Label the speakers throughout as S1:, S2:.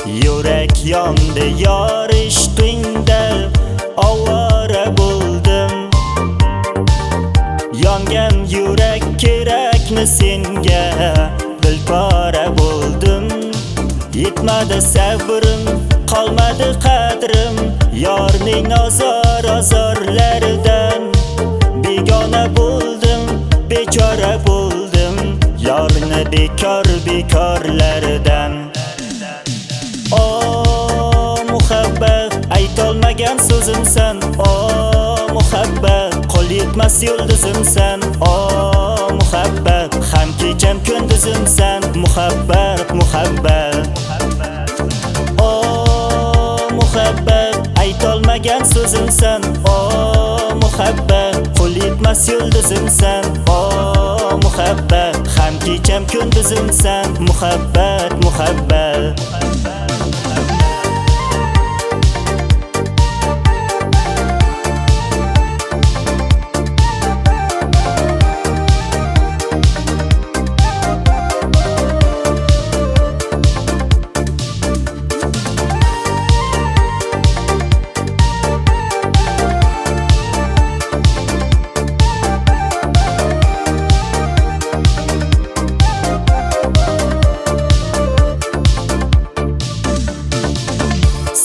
S1: Yurak yondi yor ishqingda, ovora bo'ldim. Yongan yurak kerakmi senga, dilpora bo'ldim. Yetmadi sabrim, qolmadi qadrim, yorning azor-azorlaridan. Begona bo'ldim, bechora bo'ldim, yorni bekor-bekorlaridan. O muhabbat, aytolmagan so'zimsan. O muhabbat, qo'l yetmas yulduzimsan. O muhabbat, ham kecham kunduzimsan. Muhabbat, muhabbat. O muhabbat, aytolmagan so'zimsan. O muhabbat, qo'l yetmas yulduzimsan. O muhabbat, ham kecham kunduzimsan. Muhabbat, muhabbat.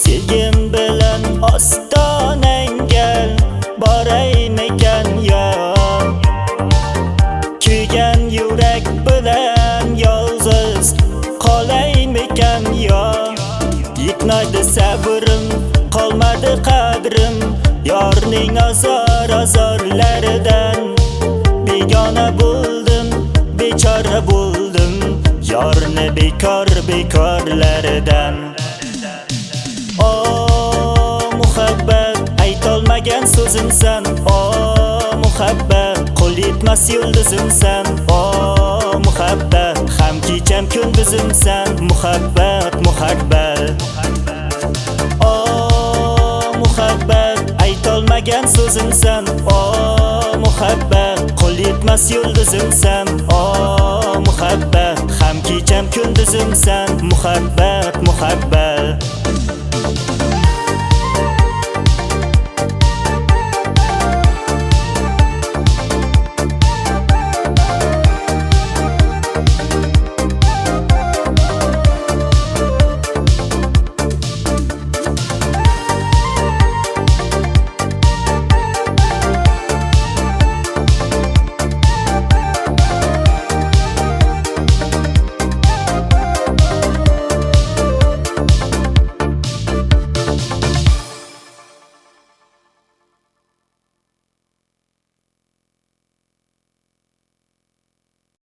S1: Sevgim bilan ostonangga boraymikan yo, kuygan yurak bilan yolg'iz qolaymikan yo. Yetmadi sabrim, qolmadi qadrim, yorning azor-azorlaridan. Begona bo'ldim, bechora bo'ldim, yorni bekor-bekorlaridan. O muhabbat, aytolmagan so'zimsan. O muhabbat, qo'l yetmas yulduzimsan. O muhabbat, ham kecham kunduzimsan. Muhabbat, muhabbat. O muhabbat, aytolmagan so'zimsan. O muhabbat, qo'l yetmas yulduzimsan. O muhabbat, ham kecham kunduzimsan. Muhabbat, muhabbat.